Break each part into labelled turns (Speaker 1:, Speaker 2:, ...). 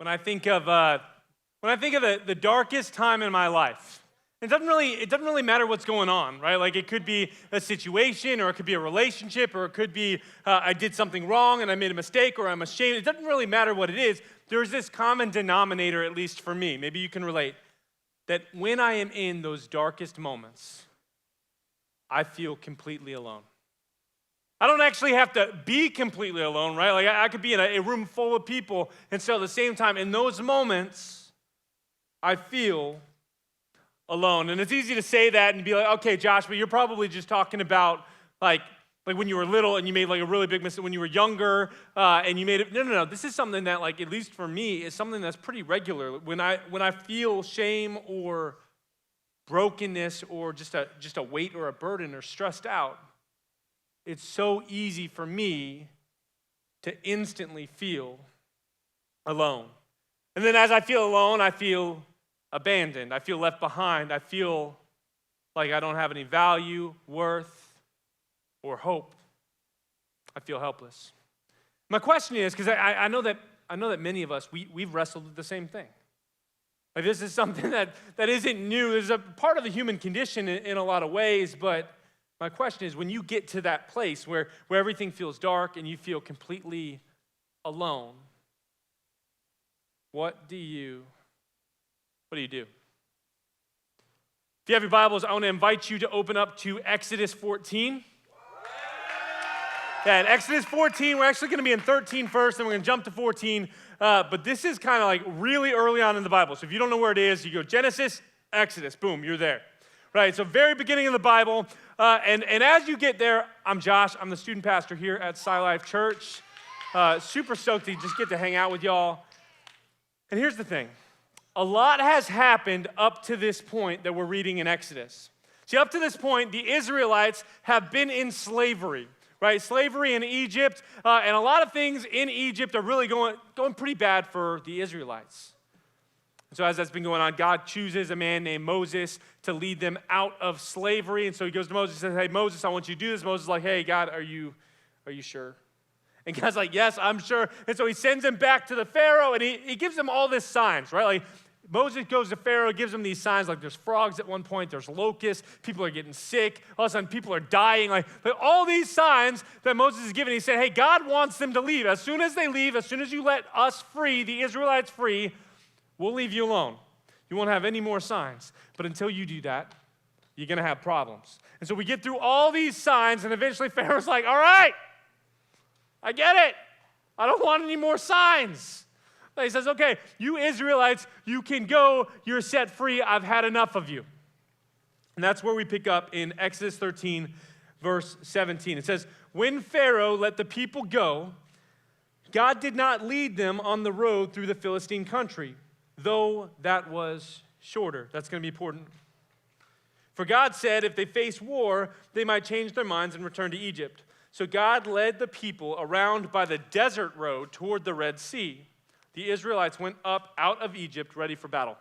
Speaker 1: When I think of the darkest time in my life, it doesn't really matter what's going on, right? Like it could be a situation, or it could be a relationship, or it could be I did something wrong and I made a mistake, or I'm ashamed. It doesn't really matter what it is. There's this common denominator, at least for me. Maybe you can relate, that when I am in those darkest moments, I feel completely alone. I don't actually have to be completely alone, right? Like I could be in a room full of people, and still at the same time, in those moments, I feel alone. And it's easy to say that and be like, okay, Josh, but you're probably just talking about like when you were little and you made like a really big mistake when you were younger, and you made it. No. This is something that, like, at least for me, is something that's pretty regular. When I feel shame or brokenness or just a weight or a burden or stressed out, it's so easy for me to instantly feel alone. And then as I feel alone, I feel abandoned. I feel left behind. I feel like I don't have any value, worth, or hope. I feel helpless. My question is, because I know that many of us, we've wrestled with the same thing. Like this is something that isn't new. It's a part of the human condition in a lot of ways, but my question is, when you get to that place where everything feels dark and you feel completely alone, what do you do? If you have your Bibles, I want to invite you to open up to Exodus 14. Yeah, in Exodus 14, we're actually going to be in 13 first, and we're going to jump to 14. But this is kind of like really early on in the Bible. So if you don't know where it is, you go Genesis, Exodus, boom, you're there. Right, so very beginning of the Bible. And as you get there, I'm Josh. I'm the student pastor here at SciLife Church. Super stoked to just get to hang out with y'all. And here's the thing. A lot has happened up to this point that we're reading in Exodus. See, up to this point, the Israelites have been in slavery, right? Slavery in Egypt, and a lot of things in Egypt are really going pretty bad for the Israelites. So as that's been going on, God chooses a man named Moses to lead them out of slavery. And so he goes to Moses and says, hey, Moses, I want you to do this. Moses is like, hey, God, are you sure? And God's like, yes, I'm sure. And so he sends him back to the Pharaoh, and he gives him all these signs, right? Like Moses goes to Pharaoh, gives him these signs, like there's frogs at one point, there's locusts, people are getting sick, all of a sudden people are dying, like all these signs that Moses is giving. He said, hey, God wants them to leave. As soon as they leave, as soon as you let us free, the Israelites free, we'll leave you alone. You won't have any more signs. But until you do that, you're going to have problems. And so we get through all these signs, and eventually Pharaoh's like, all right, I get it. I don't want any more signs. But he says, okay, you Israelites, you can go. You're set free. I've had enough of you. And that's where we pick up in Exodus 13, verse 17. It says, when Pharaoh let the people go, God did not lead them on the road through the Philistine country, though that was shorter. That's going to be important. For God said if they face war, they might change their minds and return to Egypt. So God led the people around by the desert road toward the Red Sea. The Israelites went up out of Egypt ready for battle.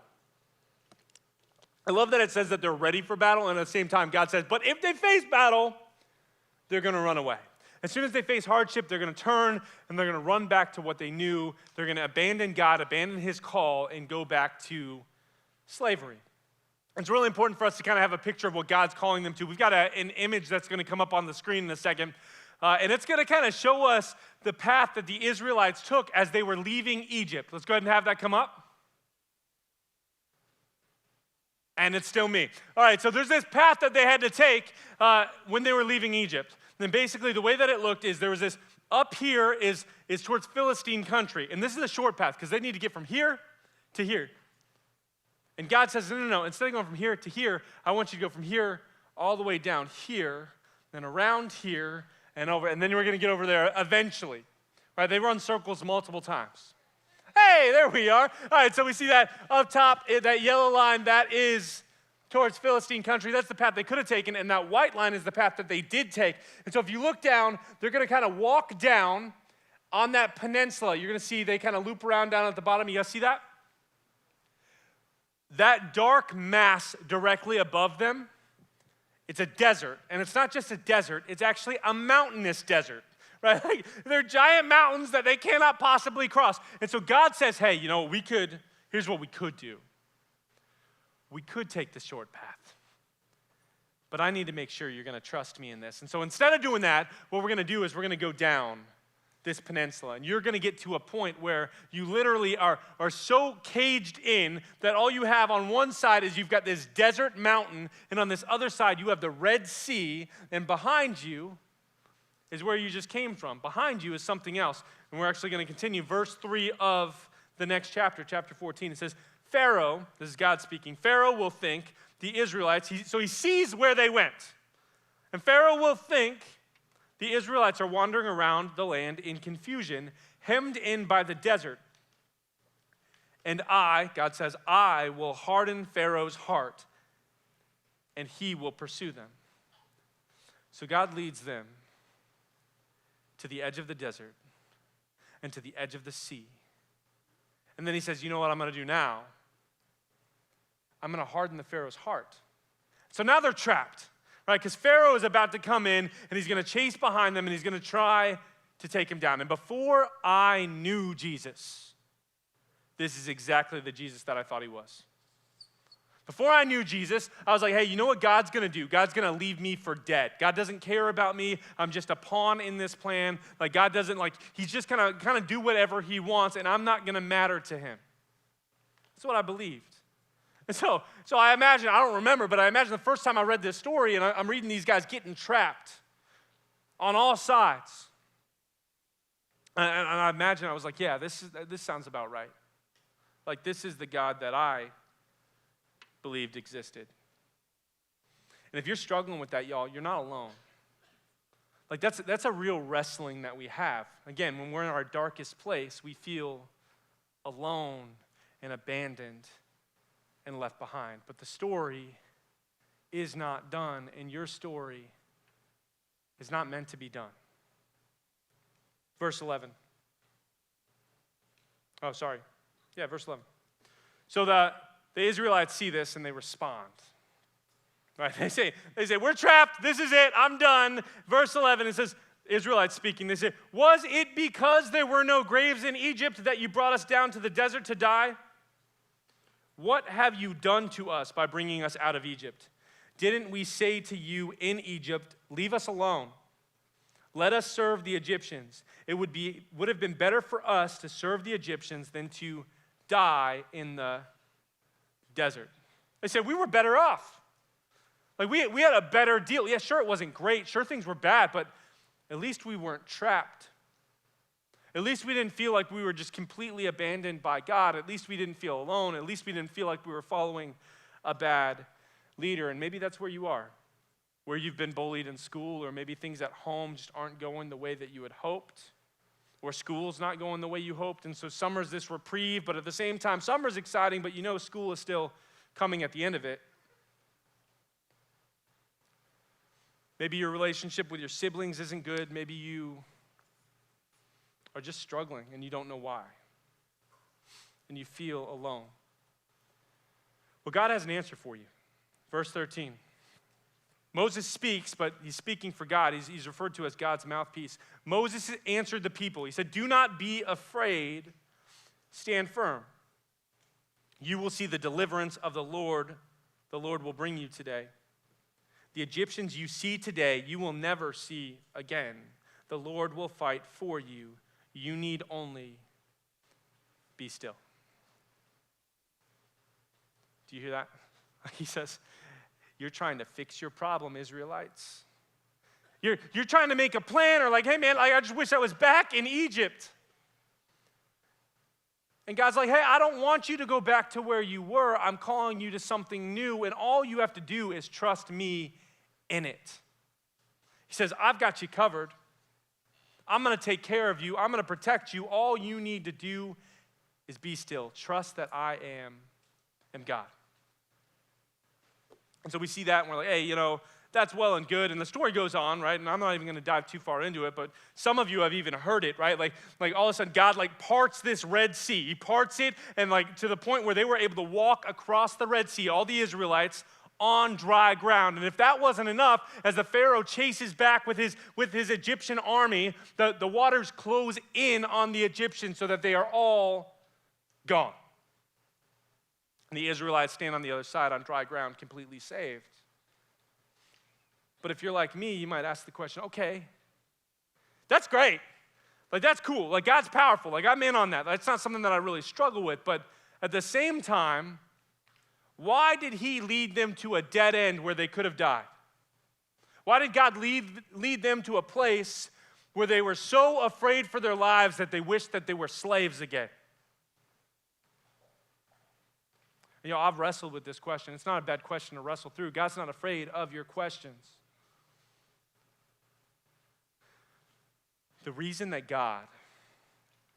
Speaker 1: I love that it says that they're ready for battle, and at the same time God says, but if they face battle, they're going to run away. As soon as they face hardship, they're going to turn and they're going to run back to what they knew. They're going to abandon God, abandon his call, and go back to slavery. It's really important for us to kind of have a picture of what God's calling them to. We've got an image that's going to come up on the screen in a second. And it's going to kind of show us the path that the Israelites took as they were leaving Egypt. Let's go ahead and have that come up. And it's still me. All right, so there's this path that they had to take when they were leaving Egypt. And then basically the way that it looked is there was this, up here is towards Philistine country. And this is a short path because they need to get from here to here. And God says, no. Instead of going from here to here, I want you to go from here all the way down here, then around here, and over, and then we're going to get over there eventually. Right? They run circles multiple times. Hey, there we are. All right, so we see that up top, that yellow line, that is towards Philistine country. That's the path they could have taken, and that white line is the path that they did take. And so if you look down, they're going to kind of walk down on that peninsula. You're going to see they kind of loop around down at the bottom. You guys see that? That dark mass directly above them, it's a desert. And it's not just a desert, it's actually a mountainous desert. right? Like, they're giant mountains that they cannot possibly cross. And so God says, hey, here's what we could do. We could take the short path. But I need to make sure you're going to trust me in this. And so instead of doing that, what we're going to do is we're going to go down this peninsula. And you're going to get to a point where you literally are so caged in that all you have on one side is you've got this desert mountain, and on this other side you have the Red Sea, and behind you is where you just came from. Behind you is something else. And we're actually going to continue. Verse 3 of the next chapter, chapter 14, it says, Pharaoh, this is God speaking, Pharaoh will think the Israelites, so he sees where they went. And Pharaoh will think the Israelites are wandering around the land in confusion, hemmed in by the desert. And God says, I will harden Pharaoh's heart, and he will pursue them. So God leads them to the edge of the desert and to the edge of the sea. And then he says, you know what I'm going to do now? I'm going to harden the Pharaoh's heart. So now they're trapped. Right, because Pharaoh is about to come in, and he's going to chase behind them, and he's going to try to take him down. And before I knew Jesus, this is exactly the Jesus that I thought he was. Before I knew Jesus, I was like, hey, you know what God's going to do? God's going to leave me for dead. God doesn't care about me. I'm just a pawn in this plan. Like, God doesn't, he's just going to kind of do whatever he wants, and I'm not going to matter to him. That's what I believed. And so I imagine, I don't remember, but I imagine the first time I read this story, and I'm reading these guys getting trapped on all sides. And I imagine I was like, yeah, this sounds about right. Like, this is the God that I believed existed. And if you're struggling with that, y'all, you're not alone. Like, that's a real wrestling that we have. Again, when we're in our darkest place, we feel alone and abandoned and left behind. But the story is not done, and your story is not meant to be done. Verse 11. Oh, sorry. Yeah, verse 11. So the Israelites see this and they respond. Right? They say, we're trapped. This is it. I'm done. Verse 11, it says, Israelites speaking, they say, was it because there were no graves in Egypt that you brought us down to the desert to die? What have you done to us by bringing us out of Egypt? Didn't we say to you in Egypt, leave us alone? Let us serve the Egyptians. It would have been better for us to serve the Egyptians than to die in the desert. They said, we were better off. Like, we had a better deal. Yeah, sure, it wasn't great. Sure, things were bad, but at least we weren't trapped. At least we didn't feel like we were just completely abandoned by God. At least we didn't feel alone. At least we didn't feel like we were following a bad leader. And maybe that's where you are, where you've been bullied in school, or maybe things at home just aren't going the way that you had hoped, or school's not going the way you hoped. And so summer's this reprieve, but at the same time, summer's exciting, but you know school is still coming at the end of it. Maybe your relationship with your siblings isn't good. Maybe you are just struggling and you don't know why. And you feel alone. Well, God has an answer for you. Verse 13. Moses speaks, but he's speaking for God. He's referred to as God's mouthpiece. Moses answered the people. He said, do not be afraid. Stand firm. You will see the deliverance of the Lord will bring you today. The Egyptians you see today, you will never see again. The Lord will fight for you. You need only be still. Do you hear that? He says, you're trying to fix your problem, Israelites. You're trying to make a plan, or like, hey man, I just wish I was back in Egypt. And God's like, hey, I don't want you to go back to where you were. I'm calling you to something new, and all you have to do is trust me in it. He says, I've got you covered. I'm going to take care of you. I'm going to protect you. All you need to do is be still. Trust that I am God. And so we see that, and we're like, hey, that's well and good. And the story goes on, right? And I'm not even going to dive too far into it, but some of you have even heard it, right? Like all of a sudden, God parts this Red Sea. He parts it, and to the point where they were able to walk across the Red Sea, all the Israelites, on dry ground. And if that wasn't enough, as the Pharaoh chases back with his Egyptian army, the waters close in on the Egyptians so that they are all gone. And the Israelites stand on the other side on dry ground, completely saved. But if you're like me, you might ask the question, okay, that's great. Like, that's cool. Like, God's powerful. Like, I'm in on that. That's not something that I really struggle with. But at the same time, why did he lead them to a dead end where they could have died? Why did God lead them to a place where they were so afraid for their lives that they wished that they were slaves again? You know, I've wrestled with this question. It's not a bad question to wrestle through. God's not afraid of your questions. The reason that God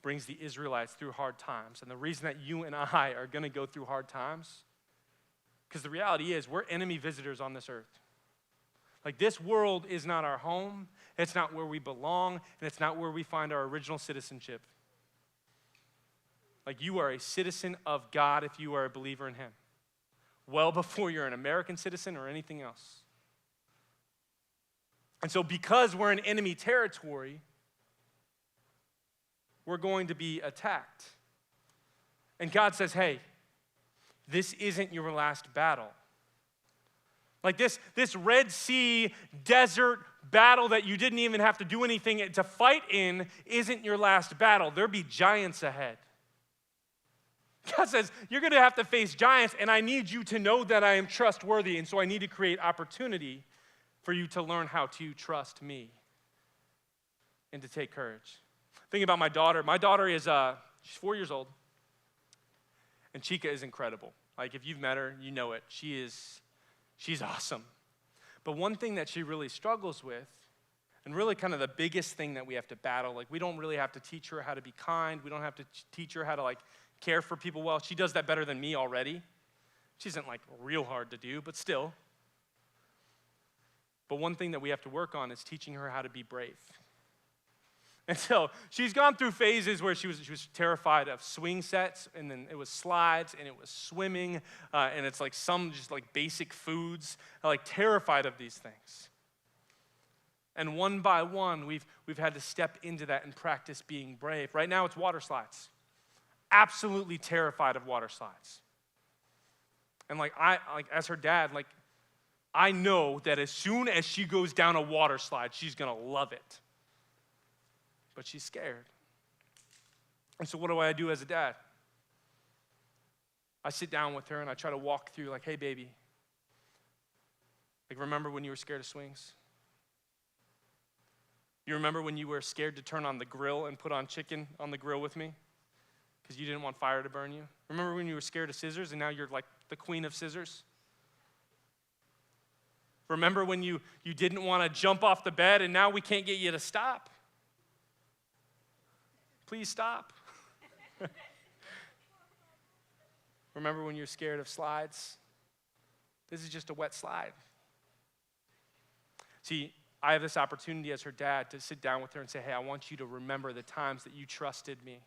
Speaker 1: brings the Israelites through hard times, and the reason that you and I are going to go through hard times, because the reality is we're enemy visitors on this earth. Like, this world is not our home, it's not where we belong, and it's not where we find our original citizenship. Like, you are a citizen of God if you are a believer in him, well before you're an American citizen or anything else. And so because we're in enemy territory, we're going to be attacked. And God says, hey, this isn't your last battle. Like, this Red Sea desert battle that you didn't even have to do anything to fight in isn't your last battle. There'll be giants ahead. God says, you're going to have to face giants, and I need you to know that I am trustworthy, and so I need to create opportunity for you to learn how to trust me and to take courage. Thinking about my daughter. My daughter is, she's 4 years old, and Chica is incredible. Like, if you've met her, you know it. She's awesome. But one thing that she really struggles with, and really kind of the biggest thing that we have to battle, like, we don't really have to teach her how to be kind. We don't have to teach her how to, like, care for people well. She does that better than me already. She isn't, like, real hard to do, but still. But one thing that we have to work on is teaching her how to be brave. And so she's gone through phases where she was terrified of swing sets, and then it was slides, and it was swimming, and it's like some just like basic foods, like terrified of these things. And one by one, we've had to step into that and practice being brave. Right now, it's water slides. Absolutely terrified of water slides. And as her dad, I know that as soon as she goes down a water slide, she's gonna love it. But she's scared. And so what do I do as a dad? I sit down with her and I try to walk through, like, hey, baby, like, remember when you were scared of swings? You remember when you were scared to turn on the grill and put on chicken on the grill with me because you didn't want fire to burn you? Remember when you were scared of scissors and now you're like the queen of scissors? Remember when you didn't want to jump off the bed and now we can't get you to stop? Please stop. Remember when you're scared of slides? This is just a wet slide. See, I have this opportunity as her dad to sit down with her and say, hey, I want you to remember the times that you trusted me.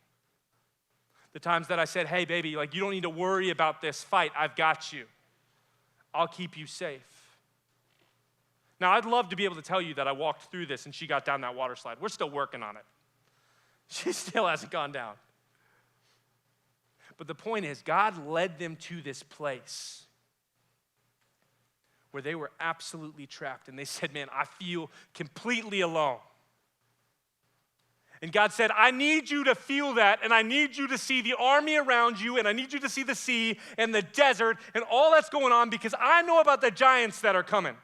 Speaker 1: The times that I said, hey, baby, like, you don't need to worry about this fight. I've got you. I'll keep you safe. Now, I'd love to be able to tell you that I walked through this and she got down that water slide. We're still working on it. She still hasn't gone down. But the point is, God led them to this place where they were absolutely trapped. And they said, man, I feel completely alone. And God said, I need you to feel that, and I need you to see the army around you, and I need you to see the sea and the desert and all that's going on, because I know about the giants that are coming.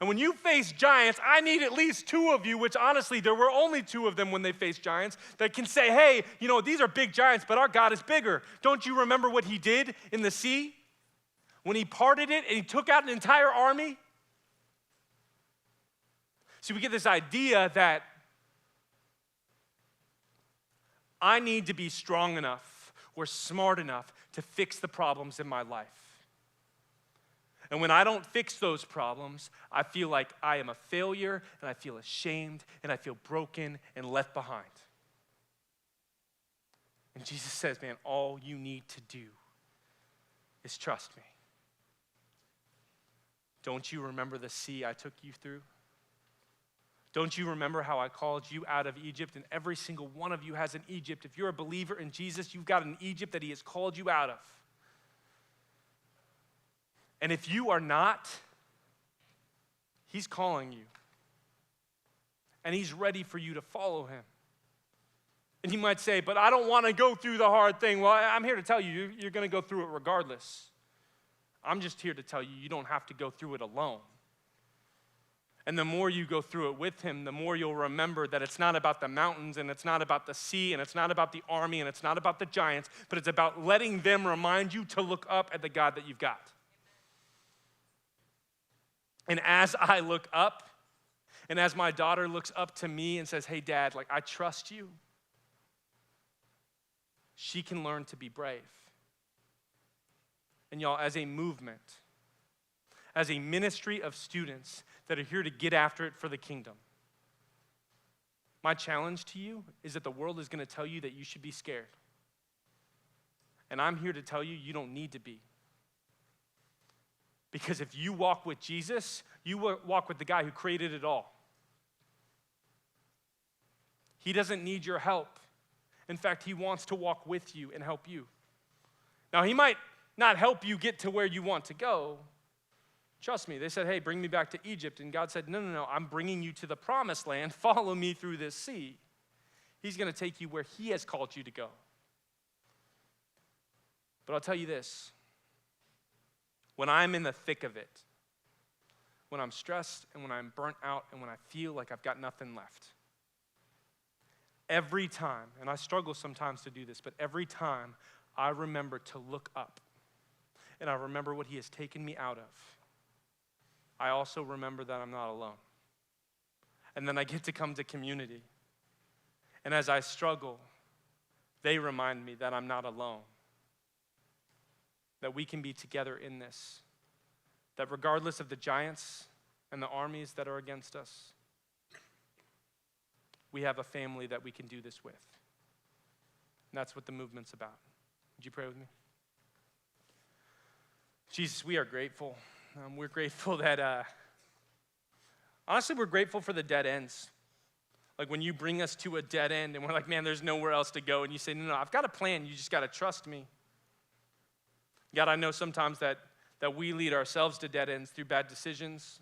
Speaker 1: And when you face giants, I need at least two of you, which honestly, there were only two of them when they faced giants, that can say, hey, you know, these are big giants, but our God is bigger. Don't you remember what he did in the sea? When he parted it and he took out an entire army? See, we get this idea that I need to be strong enough or smart enough to fix the problems in my life. And when I don't fix those problems, I feel like I am a failure, and I feel ashamed, and I feel broken and left behind. And Jesus says, man, all you need to do is trust me. Don't you remember the sea I took you through? Don't you remember how I called you out of Egypt? And every single one of you has an Egypt. If you're a believer in Jesus, you've got an Egypt that he has called you out of. And if you are not, he's calling you. And he's ready for you to follow him. And you might say, but I don't want to go through the hard thing. Well, I'm here to tell you, you're going to go through it regardless. I'm just here to tell you, you don't have to go through it alone. And the more you go through it with him, the more you'll remember that it's not about the mountains, and it's not about the sea, and it's not about the army, and it's not about the giants, but it's about letting them remind you to look up at the God that you've got. And as I look up, and as my daughter looks up to me and says, hey, Dad, like, I trust you, she can learn to be brave. And y'all, as a movement, as a ministry of students that are here to get after it for the kingdom, my challenge to you is that the world is going to tell you that you should be scared. And I'm here to tell you, you don't need to be. Because if you walk with Jesus, you walk with the guy who created it all. He doesn't need your help. In fact, he wants to walk with you and help you. Now, he might not help you get to where you want to go. Trust me, they said, hey, bring me back to Egypt. And God said, no, I'm bringing you to the promised land. Follow me through this sea. He's going to take you where he has called you to go. But I'll tell you this. When I'm in the thick of it, when I'm stressed and when I'm burnt out and when I feel like I've got nothing left, every time, and I struggle sometimes to do this, but every time I remember to look up and I remember what he has taken me out of, I also remember that I'm not alone. And then I get to come to community. And as I struggle, they remind me that I'm not alone. That we can be together in this. That regardless of the giants and the armies that are against us, we have a family that we can do this with. And that's what the movement's about. Would you pray with me? Jesus, we are grateful. We're grateful that, honestly, we're grateful for the dead ends. Like when you bring us to a dead end and we're like, man, there's nowhere else to go. And you say, no, I've got a plan. You just got to trust me. God, I know sometimes that we lead ourselves to dead ends through bad decisions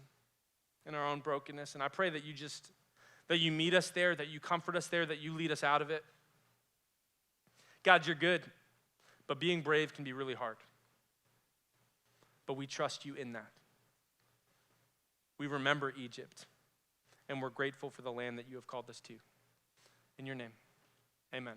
Speaker 1: and our own brokenness. And I pray that you meet us there, that you comfort us there, that you lead us out of it. God, you're good, but being brave can be really hard. But we trust you in that. We remember Egypt, and we're grateful for the land that you have called us to. In your name, amen.